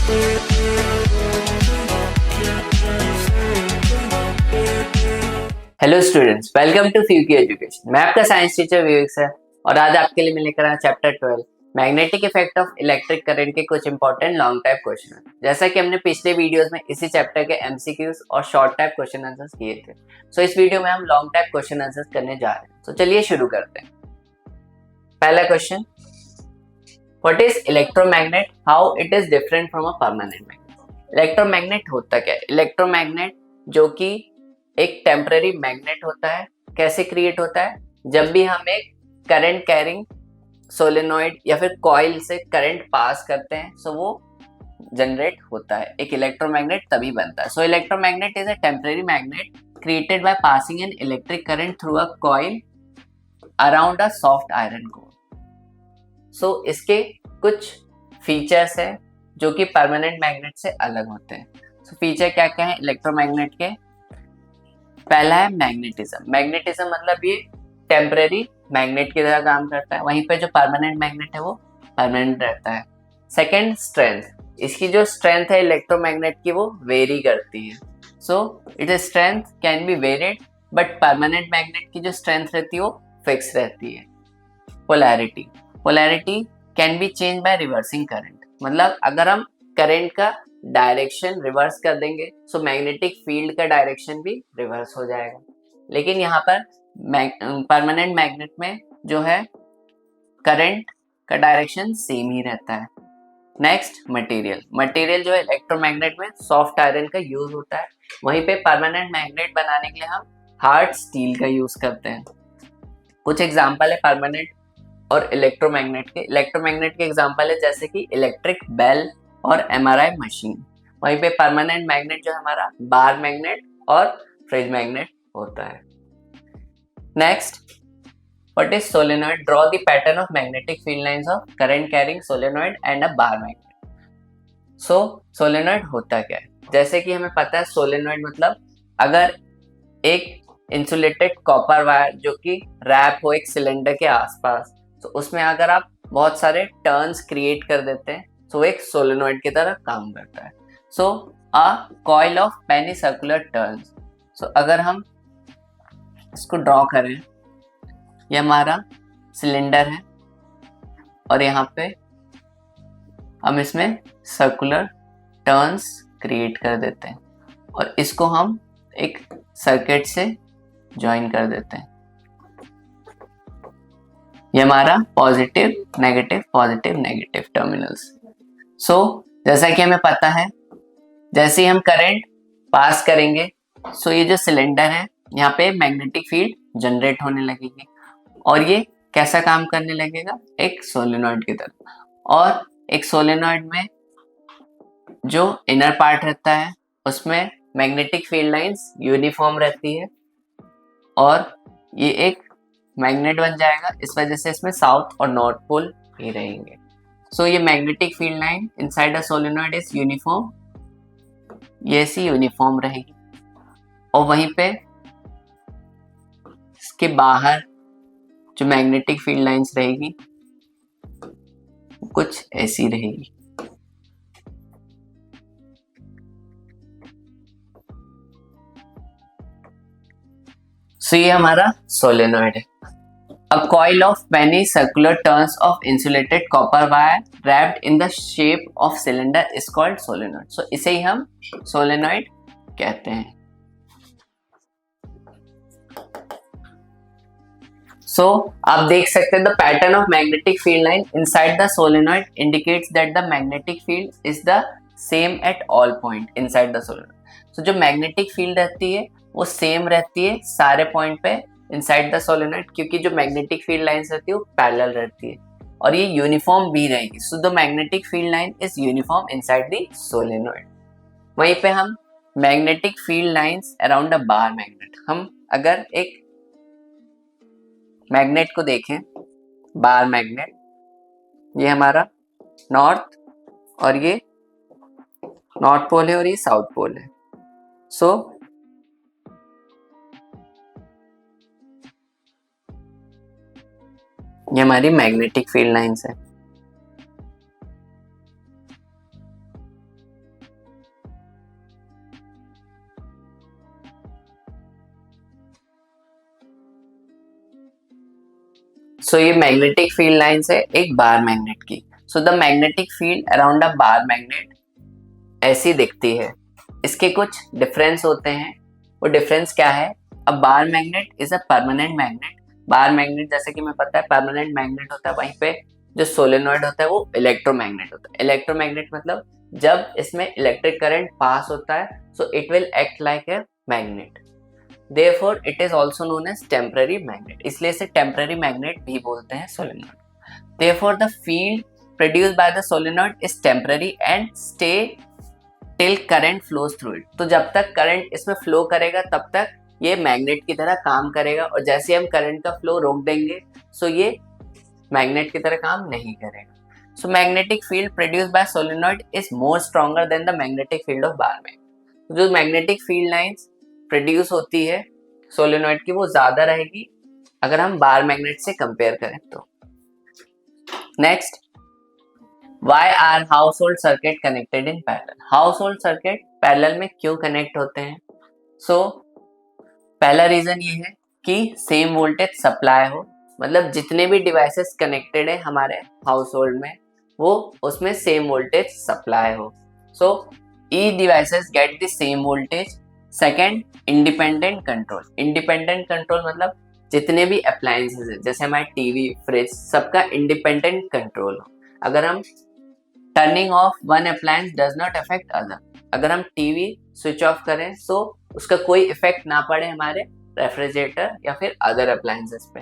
Hello students, welcome to Fuki education. मैं आपका science teacher विवेक sir और आज आपके लिए मैं लेकर आया chapter 12 magnetic effect of electric current के कुछ इंपॉर्टेंट लॉन्ग टाइप क्वेश्चन। जैसा कि हमने पिछले वीडियोस में इसी चैप्टर के एमसीक्यूज और शॉर्ट टाइप क्वेश्चन आंसर्स किए थे, सो इस वीडियो में हम लॉन्ग टाइप क्वेश्चन आंसर्स करने जा रहे हैं। तो चलिए शुरू करते हैं। पहला question, what is electromagnet, how it is different from a permanent magnet. Electromagnet होता क्या है? इलेक्ट्रोमैग्नेट जो कि एक टेम्पररी मैग्नेट होता है, कैसे क्रिएट होता है? जब भी हम एक करंट कैरिंग सोलेनॉइड या फिर कॉइल से करंट पास करते हैं सो वो जनरेट होता है। एक इलेक्ट्रोमैग्नेट तभी बनता है। So electromagnet is a temporary magnet created by passing an electric current through a coil around a soft iron core. So इसके कुछ फीचर्स है जो कि परमानेंट मैग्नेट से अलग होते हैं। सो फीचर क्या क्या है इलेक्ट्रोमैग्नेट के? पहला है मैग्नेटिज्म। मैग्नेटिज्म मतलब ये टेम्पररी मैग्नेट की तरह काम करता है, वहीं पे जो परमानेंट मैग्नेट है वो परमानेंट रहता है। Second, strength. इसकी जो स्ट्रेंथ है इलेक्ट्रोमैग्नेट की वो वेरी करती है। So it is strength can be varied, but permanent magnet की जो स्ट्रेंथ रहती है वो फिक्स रहती है। Polarity, polarity can be change by reversing current. मतलब अगर हम करंट का डायरेक्शन रिवर्स कर देंगे सो मैग्नेटिक फील्ड का डायरेक्शन भी रिवर्स हो जाएगा। लेकिन यहाँ पर परमानेंट मैग्नेट में जो है करंट का डायरेक्शन सेम ही रहता है। Next, material. मटेरियल जो है इलेक्ट्रोमैग्नेट में सॉफ्ट आयरन का यूज होता है, वहीं पे परमानेंट मैग्नेट बनाने के लिए हम हार्ड स्टील का यूज करते हैं। कुछ एग्जांपल है परमानेंट और इलेक्ट्रोमैग्नेट के। इलेक्ट्रोमैग्नेट के एग्जांपल है जैसे कि इलेक्ट्रिक बेल और एमआरआई मशीन। वहीं पे परमानेंट मैग्नेट जो हमारा बार मैग्नेट और फ्रिज मैग्नेट होता है। Next, what is solenoid? Draw the pattern of magnetic field lines of current carrying solenoid and a bar magnet. So solenoid होता क्या है? जैसे कि हमें पता है सोलेनॉइड मतलब अगर एक इंसुलेटेड कॉपर वायर जो कि रैप हो एक सिलेंडर के आसपास, तो उसमें अगर आप बहुत सारे टर्न्स क्रिएट कर देते हैं तो एक सोलेनॉइड की तरह काम करता है। So a coil of many circular turns. So अगर हम इसको ड्रॉ करें, ये हमारा सिलेंडर है और यहाँ पे हम इसमें सर्कुलर टर्न्स क्रिएट कर देते हैं और इसको हम एक सर्किट से ज्वाइन कर देते हैं। ये हमारा पॉजिटिव नेगेटिव टर्मिनल्स। सो जैसा कि हमें पता है जैसे ही हम करंट पास करेंगे सो ये जो सिलेंडर है यहाँ पे मैग्नेटिक फील्ड जनरेट होने लगेगी और ये कैसा काम करने लगेगा? एक सोलेनॉइड की तरह। और एक सोलेनॉइड में जो इनर पार्ट रहता है उसमें मैग्नेटिक फील्ड लाइंस यूनिफॉर्म रहती है और ये एक मैग्नेट बन जाएगा। इस वजह से इसमें साउथ और नॉर्थ पोल ही रहेंगे। सो ये magnetic field line inside a solenoid is uniform, ये ऐसी यूनिफॉर्म रहेगी और वहीं पे इसके बाहर जो मैग्नेटिक फील्ड लाइंस रहेगी कुछ ऐसी रहेगी। सो ये हमारा सोलेनॉइड है। A coil of many circular turns of insulated copper wire wrapped in the shape of cylinder is called solenoid. So इसे ही हम solenoid कहते हैं। So आप देख सकते हैं the pattern of magnetic field line inside the solenoid indicates that the magnetic field is the same at all point inside the solenoid. So जो magnetic field रहती है वो same रहती है सारे point पे इनसाइड द सोलेनॉइड, क्योंकि जो मैग्नेटिक फील्ड लाइंस रहती है वो पैरेलल रहती है और ये यूनिफॉर्म भी रहेगी। So the magnetic field line is uniform inside the solenoid. वहीं पे हम मैग्नेटिक फील्ड लाइंस अराउंड अ बार मैग्नेट, हम अगर एक मैग्नेट को देखें, बार मैग्नेट, ये हमारा नॉर्थ और ये नॉर्थ पोल है और ये साउथ पोल है। सो ये हमारी मैग्नेटिक फील्ड लाइंस है। सो ये मैग्नेटिक फील्ड लाइंस है एक बार मैग्नेट की। So the magnetic field around a bar magnet ऐसी दिखती है। इसके कुछ डिफरेंस होते हैं। वो डिफरेंस क्या है? A bar magnet is a permanent magnet. Bar magnet जैसे कि हमें पता है परमानेंट मैग्नेट होता है, वहीं पे जो सोलेनॉइड होता है वो इलेक्ट्रोमैग्नेट होता है। इलेक्ट्रोमैग्नेट मतलब जब इसमें इलेक्ट्रिक करंट पास होता है so it will act like a magnet. Therefore, it is also known as temporary magnet. इसलिए इसे temporary magnet भी बोलते हैं solenoid. Therefore, the field produced by the solenoid is temporary and stay till current flows through it. तो जब तक current इसमें flow करेगा तब तक ये मैग्नेट की तरह काम करेगा, और जैसे हम करंट का फ्लो रोक देंगे सो ये मैग्नेट की तरह काम नहीं करेगा। So magnetic field produced by solenoid is more stronger than the magnetic field of bar magnet. जो मैग्नेटिक फील्ड लाइंस प्रोड्यूस होती है सोलेनॉइड की वो ज्यादा रहेगी अगर हम बार मैग्नेट से कंपेयर करें तो। Next, why are household circuit connected in parallel? Household circuit parallel में क्यों कनेक्ट होते हैं? सो पहला रीजन ये है कि सेम वोल्टेज सप्लाई हो, मतलब जितने भी डिवाइसेस कनेक्टेड है हमारे हाउस होल्ड में वो उसमें सेम वोल्टेज सप्लाई हो। So each devices get the same voltage. Second, independent control. Independent control मतलब जितने भी अप्लायंसेस है जैसे हमारे टीवी, फ्रिज, सबका इंडिपेंडेंट कंट्रोल हो। अगर हम turning of one appliance does not affect other, अगर हम टीवी स्विच ऑफ करें सो उसका कोई इफेक्ट ना पड़े हमारे रेफ्रिजरेटर या फिर अदर अप्लायंसेस पे।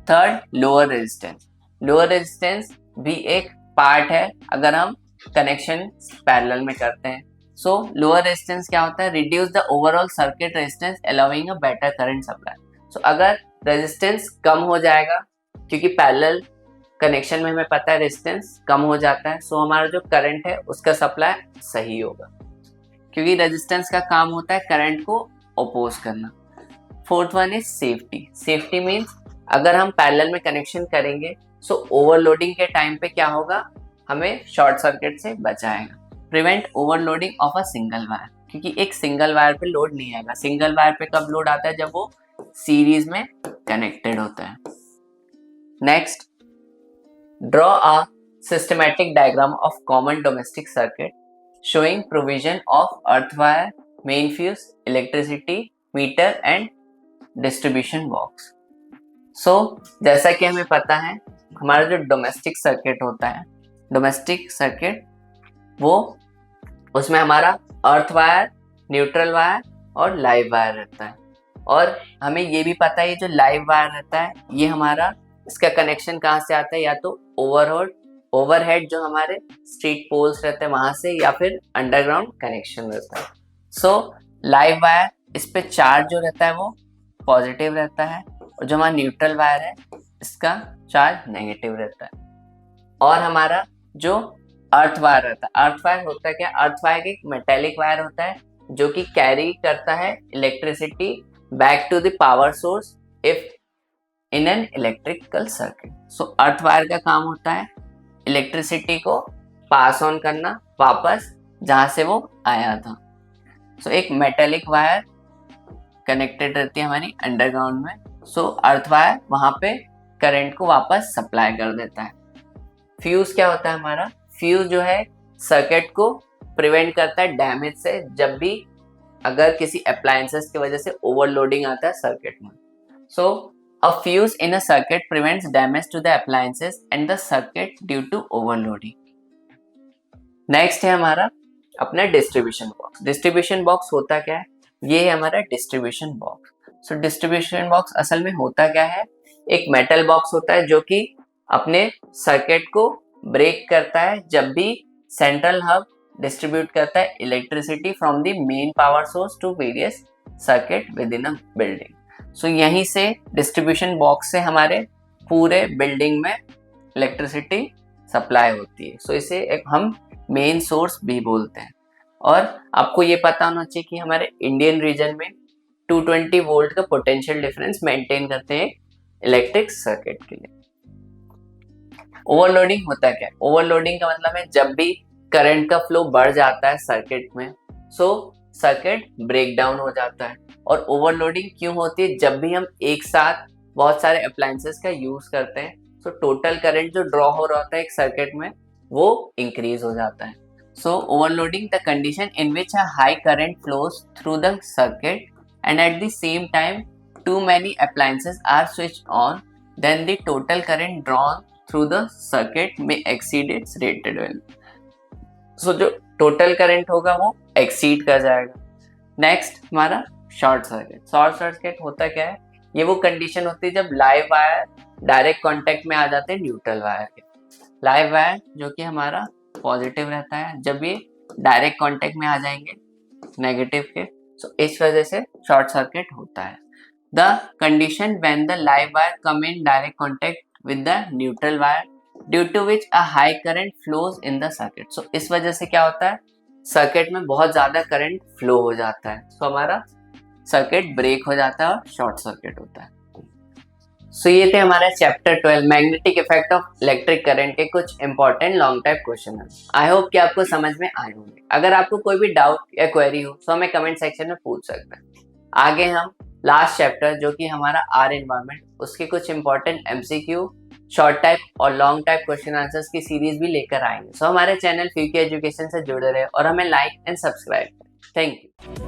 Third, lower resistance. Lower resistance भी एक पार्ट है अगर हम कनेक्शन पैरेलल में करते हैं। सो लोअर रेजिस्टेंस क्या होता है? Reduce the overall circuit resistance allowing a better current supply. So अगर रेजिस्टेंस कम हो जाएगा, क्योंकि पैरेलल कनेक्शन में हमें पता है रेजिस्टेंस कम हो जाता है, सो हमारा जो करंट है उसका सप्लाई सही होगा, क्योंकि रेजिस्टेंस का काम होता है करंट को अपोज करना। Fourth one is safety. Safety means अगर हम पैरेलल में कनेक्शन करेंगे सो ओवरलोडिंग के टाइम पे क्या होगा? हमें शॉर्ट सर्किट से बचाएगा। Prevent overloading of a single wire, क्योंकि एक सिंगल वायर पे लोड नहीं आएगा। सिंगल वायर पे कब लोड आता है? जब वो सीरीज में कनेक्टेड होता है। Next, draw a systematic diagram of common domestic circuit showing provision of earth wire, main fuse, electricity meter and distribution box. So जैसा कि हमें पता है हमारा जो डोमेस्टिक सर्किट होता है, डोमेस्टिक सर्किट वो उसमें हमारा अर्थ वायर, न्यूट्रल वायर और लाइव वायर रहता है। और हमें ये भी पता है ये जो लाइव वायर रहता है ये हमारा इसका कनेक्शन कहाँ से आता है? या तो ओवरहेड जो हमारे स्ट्रीट पोल्स रहते हैं वहां से, या फिर अंडरग्राउंड कनेक्शन रहता है। सो लाइव वायर इस पे चार्ज जो रहता है वो पॉजिटिव रहता है, और जो हमारा न्यूट्रल वायर है इसका चार्ज नेगेटिव रहता है। और हमारा जो अर्थ वायर रहता है, अर्थ वायर होता है क्या? अर्थ वायर एक मेटेलिक वायर होता है जो कि कैरी करता है electricity back to the power source if in an electrical circuit. So earth wire का काम होता है इलेक्ट्रिसिटी को पास ऑन करना वापस जहां से वो आया था। सो एक मेटेलिक वायर कनेक्टेड रहती है हमारी अंडरग्राउंड में। सो अर्थ वायर वहां पे करंट को वापस सप्लाई कर देता है। फ्यूज क्या होता है हमारा? फ्यूज जो है सर्किट को प्रिवेंट करता है डैमेज से, जब भी अगर किसी अप्लायंसेस की वजह से ओवरलोडिंग आता है सर्किट में। सो a fuse in a circuit prevents damage to the appliances and the circuit due to overloading. Next है हमारा अपना डिस्ट्रीब्यूशन बॉक्स। डिस्ट्रीब्यूशन बॉक्स होता क्या है? ये है हमारा distribution box. So distribution box असल में होता क्या है? एक मेटल बॉक्स होता है जो कि अपने सर्किट को ब्रेक करता है जब भी सेंट्रल हब डिस्ट्रीब्यूट करता है electricity from the main power source to various circuit within a building. So यहीं से डिस्ट्रीब्यूशन बॉक्स से हमारे पूरे बिल्डिंग में इलेक्ट्रिसिटी सप्लाई होती है। सो इसे एक हम मेन सोर्स भी बोलते हैं। और आपको ये पता होना चाहिए कि हमारे इंडियन रीजन में 220 वोल्ट का पोटेंशियल डिफरेंस मेंटेन करते हैं इलेक्ट्रिक सर्किट के लिए। ओवरलोडिंग होता क्या है? ओवरलोडिंग का मतलब है जब भी करंट का फ्लो बढ़ जाता है सर्किट में सो सर्किट ब्रेक डाउन हो जाता है। और ओवरलोडिंग क्यों होती है? जब भी हम एक साथ बहुत सारे अप्लायंसेस का यूज करते हैं, सो टोटल करंट जो ड्रॉ हो रहा होता है एक सर्किट में वो इंक्रीज हो जाता है. So overloading the condition in which a high current flows through the circuit and at the same time too many appliances are switched on, then the total current drawn through the circuit may exceed its rated value. So जो total current होगा वो exceed कर जाएगा. Next हमारा short circuit. Short circuit होता क्या है, ये वो कंडीशन होती है जब लाइव वायर डायरेक्ट कांटेक्ट में आ जाते हैं न्यूट्रल वायर के. लाइव वायर जो कि हमारा पॉजिटिव रहता है, जब ये डायरेक्ट कांटेक्ट में आ जाएंगे नेगेटिव के, सो इस वजह से शॉर्ट सर्किट होता है. The condition when the live wire come in direct contact with the neutral wire due to which a high current flows in the circuit. So इस वजह से क्या होता है, सर्किट में बहुत ज्यादा करंट फ्लो हो जाता है, so हमारा सर्किट ब्रेक हो जाता है और शॉर्ट सर्किट होता है. सो ये थे हमारे chapter 12 magnetic effect of electric current के कुछ important long type question. I hope कि आपको समझ में आए होंगे. अगर आपको कोई भी डाउट या क्वेरी हो तो हमें कमेंट सेक्शन में पूछ सकते हैं. आगे हम लास्ट चैप्टर जो कि हमारा आर एनवायरमेंट, उसके कुछ इंपॉर्टेंट एमसीक्यू, शॉर्ट टाइप और लॉन्ग टाइप क्वेश्चन आंसर्स की सीरीज भी लेकर आएंगे. सो हमारे चैनल फ्यूकी एजुकेशन से जुड़े रहे और हमें लाइक एंड सब्सक्राइब करें. Thank you.